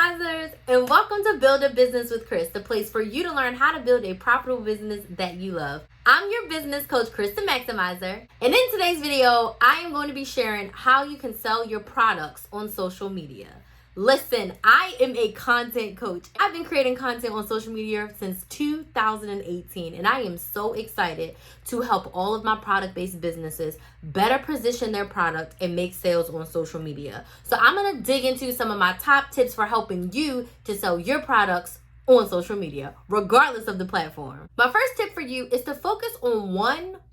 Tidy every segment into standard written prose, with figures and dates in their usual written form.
Maximizers, and welcome to Build a Business with Chris, the place for you to learn how to build a profitable business that you love. I'm your business coach, Chris the Maximizer, and in today's video, I am going to be sharing how you can sell your products on social media. Listen, I am a content coach. I've been creating content on social media since 2018, and I am so excited to help all of my product-based businesses better position their product and make sales on social media. So I'm gonna dig into some of my top tips for helping you to sell your products on social media, regardless of the platform. My first tip for you is to focus on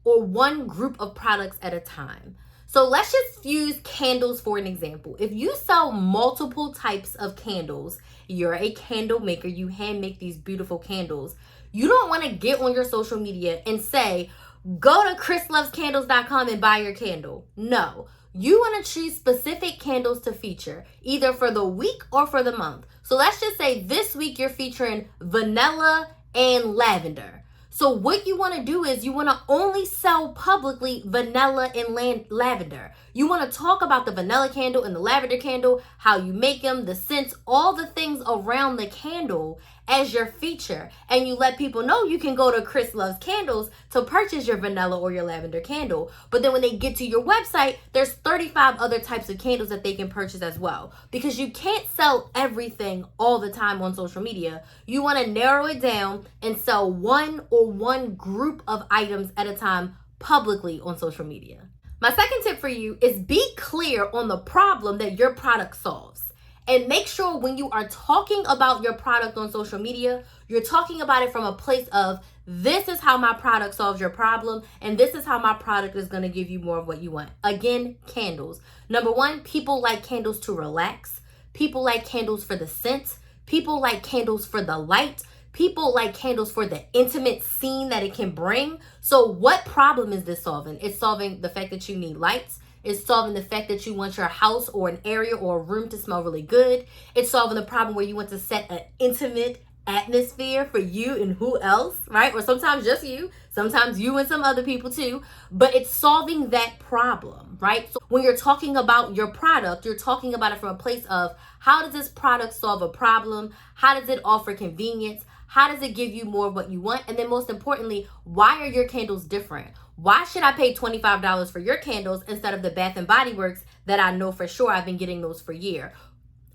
one group of products at a time. So let's just use candles for an example. If you sell multiple types of candles, you're a candle maker, you hand make these beautiful candles, you don't want to get on your social media and say, go to chrislovescandles.com and buy your candle. No, you want to choose specific candles to feature, either for the week or for the month. So let's just say this week you're featuring vanilla and lavender. So what you want to do is you want to only sell publicly vanilla and lavender. You want to talk about the vanilla candle and the lavender candle, how you make them, the scents, all the things around the candle as your feature. And you let people know you can go to Chris Loves Candles to purchase your vanilla or your lavender candle. But then when they get to your website, there's 35 other types of candles that they can purchase as well. Because you can't sell everything all the time on social media. You want to narrow it down and sell one group of items at a time publicly on social media. My second tip for you is be clear on the problem that your product solves. And make sure when you are talking about your product on social media, you're talking about it from a place of, this is how my product solves your problem, and this is how my product is going to give you more of what you want. Again, candles. Number one, people like candles to relax. People like candles for the scent. People like candles for the light. People like candles for the intimate scene that it can bring. So what problem is this solving? It's solving the fact that you need lights. It's solving the fact that you want your house or an area or a room to smell really good. It's solving the problem where you want to set an intimate atmosphere for you and who else, right? Or sometimes just you, sometimes you and some other people too, but it's solving that problem, right? So when you're talking about your product, you're talking about it from a place of, how does this product solve a problem? How does it offer convenience? How does it give you more of what you want? And then most importantly, why are your candles different? Why should I pay $25 for your candles instead of the Bath and Body Works that I know for sure I've been getting those for years?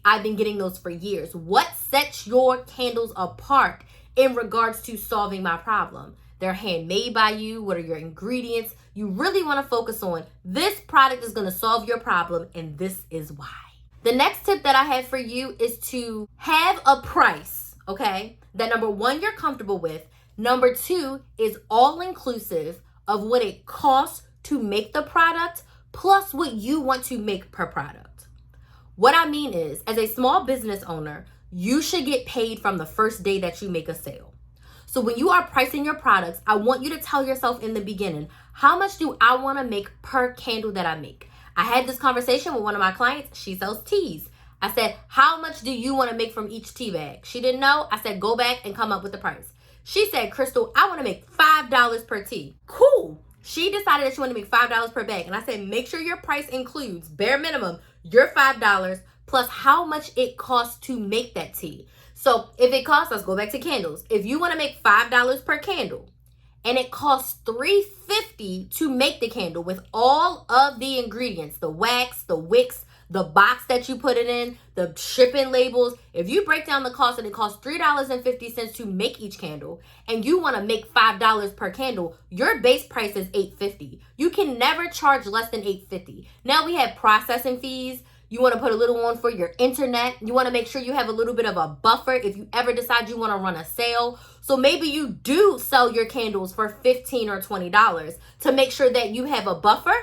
I've been getting those for years. What sets your candles apart in regards to solving my problem? They're handmade by you. What are your ingredients? You really want to focus on, this product is going to solve your problem, and this is why. The next tip that I have for you is to have a price, okay, that number one, you're comfortable with. Number two is all inclusive of what it costs to make the product plus what you want to make per product. What I mean is, as a small business owner, you should get paid from the first day that you make a sale. So when you are pricing your products, I want you to tell yourself in the beginning, how much do I want to make per candle that I make? I had this conversation with one of my clients. She sells teas. I said, how much do you want to make from each tea bag? She didn't know. I said, go back and come up with the price. She said, Crystal, I want to make $5 per tea. Cool. She decided that she wanted to make $5 per bag. And I said, make sure your price includes, bare minimum, your $5 plus how much it costs to make that tea. So if it costs, let's go back to candles. If you want to make $5 per candle and it costs $3.50 to make the candle with all of the ingredients, the wax, the wicks, the box that you put it in, the shipping labels, if you break down the cost and it costs $3.50 to make each candle and you want to make $5 per candle, your base price is $8.50. You can never charge less than $8.50. Now we have processing fees. You want to put a little on for your internet. You want to make sure you have a little bit of a buffer if you ever decide you want to run a sale. So maybe you do sell your candles for $15 or $20 to make sure that you have a buffer,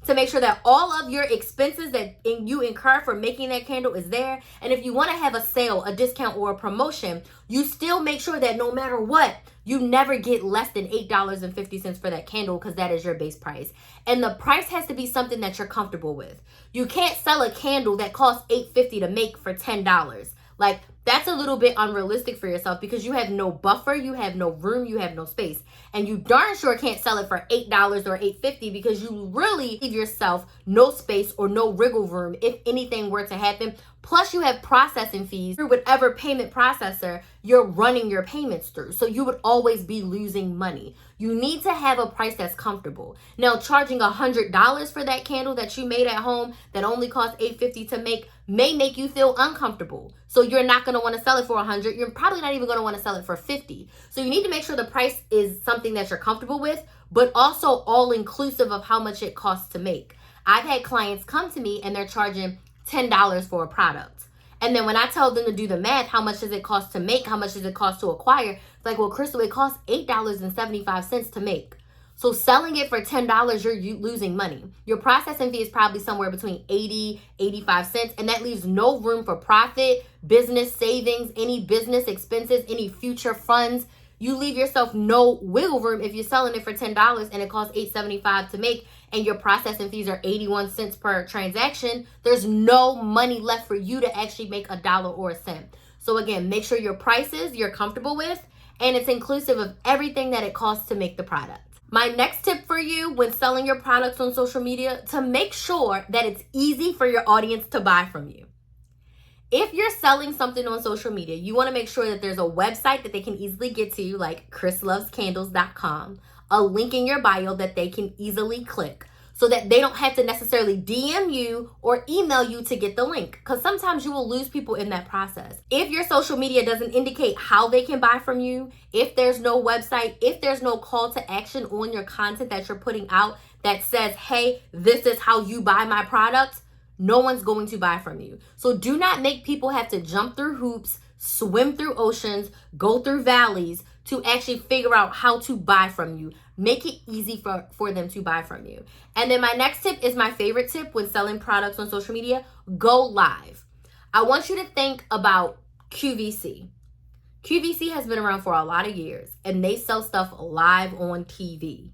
to make sure that all of your expenses that you incur for making that candle is there. And if you want to have a sale, a discount, or a promotion, you still make sure that no matter what, you never get less than $8.50 for that candle, because that is your base price. And the price has to be something that you're comfortable with. You can't sell a candle that costs $8.50 to make for $10. Like, that's a little bit unrealistic for yourself because you have no buffer, you have no room, you have no space. And you darn sure can't sell it for $8 or $8.50 because you really leave yourself no space or no wiggle room if anything were to happen. Plus, you have processing fees through whatever payment processor you're running your payments through. So you would always be losing money. You need to have a price that's comfortable. Now, charging $100 for that candle that you made at home that only cost $8.50 to make may make you feel uncomfortable. So you're not going to want to sell it for $100. You're probably not even going to want to sell it for $50. So you need to make sure the price is something that you're comfortable with, but also all inclusive of how much it costs to make. I've had clients come to me and they're charging $10 for a product. And then when I tell them to do the math, how much does it cost to make? How much does it cost to acquire? It's like, well, Crystal, it costs $8.75 to make. So selling it for $10, you're losing money. Your processing fee is probably somewhere between 80, 85 cents, and that leaves no room for profit, business savings, any business expenses, any future funds. You leave yourself no wiggle room if you're selling it for $10 and it costs $8.75 to make, and your processing fees are 81 cents per transaction. There's no money left for you to actually make a dollar or a cent. So again, make sure your prices you're comfortable with, and it's inclusive of everything that it costs to make the product. My next tip for you when selling your products on social media, to make sure that it's easy for your audience to buy from you. If you're selling something on social media, you want to make sure that there's a website that they can easily get to, like chrislovescandles.com, a link in your bio that they can easily click so that they don't have to necessarily DM you or email you to get the link, because sometimes you will lose people in that process. If your social media doesn't indicate how they can buy from you, if there's no website, if there's no call to action on your content that you're putting out that says, hey, this is how you buy my products, no one's going to buy from you. So do not make people have to jump through hoops, swim through oceans, go through valleys to actually figure out how to buy from you. Make it easy for them to buy from you. And then my next tip is my favorite tip when selling products on social media: go live. I want you to think about QVC. QVC has been around for a lot of years, and they sell stuff live on TV.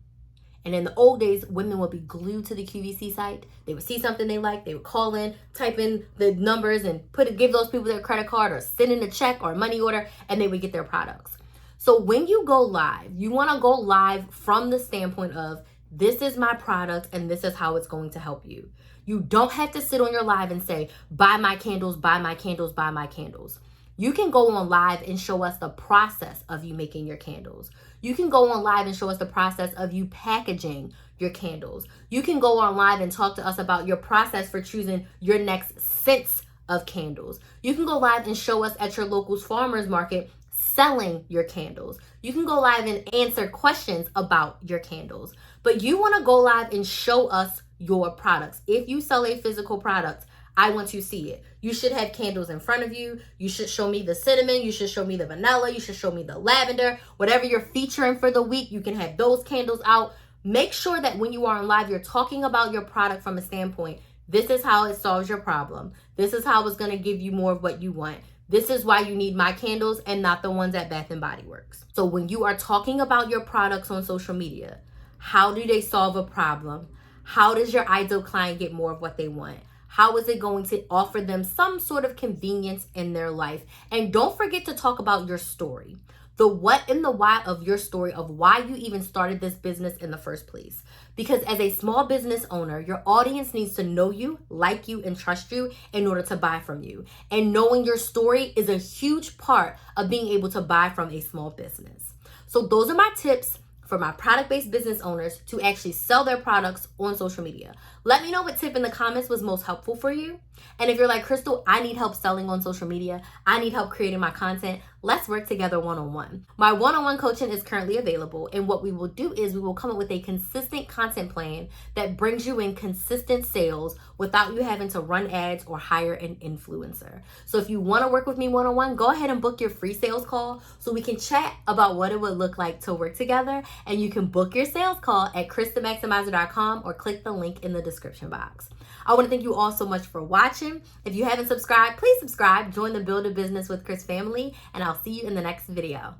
And in the old days, women would be glued to the QVC site. They would see something they liked, they would call in, type in the numbers, and give those people their credit card or send in a check or a money order, and they would get their products. So when you go live, you want to go live from the standpoint of, this is my product and this is how it's going to help you. You don't have to sit on your live and say, buy my candles, buy my candles, buy my candles. You can go on live and show us the process of you making your candles. You can go on live and show us the process of you packaging your candles. You can go on live and talk to us about your process for choosing your next scents of candles. You can go live and show us at your local farmers market selling your candles. You can go live and answer questions about your candles. But you want to go live and show us your products. If you sell a physical product, I want to see it. You should have candles in front of you. You should show me the cinnamon. You should show me the vanilla. You should show me the lavender. Whatever you're featuring for the week, you can have those candles out. Make sure that when you are on live, you're talking about your product from a standpoint. This is how it solves your problem. This is how it's going to give you more of what you want. This is why you need my candles and not the ones at Bath & Body Works. So when you are talking about your products on social media, how do they solve a problem? How does your ideal client get more of what they want? How is it going to offer them some sort of convenience in their life? And don't forget to talk about your story. The what and the why of your story of why you even started this business in the first place. Because as a small business owner, your audience needs to know you, like you, and trust you in order to buy from you. And knowing your story is a huge part of being able to buy from a small business. So those are my tips for my product-based business owners to actually sell their products on social media. Let me know what tip in the comments was most helpful for you. And if you're like, Crystal, I need help selling on social media, I need help creating my content, let's work together one-on-one. My one-on-one coaching is currently available, and what we will do is we will come up with a consistent content plan that brings you in consistent sales without you having to run ads or hire an influencer. So if you want to work with me one-on-one, go ahead and book your free sales call so we can chat about what it would look like to work together, and you can book your sales call at christhemaximizer.com or click the link in the description box. I want to thank you all so much for watching. If you haven't subscribed, please subscribe. Join the Build a Business with Chris family, and I'll see you in the next video.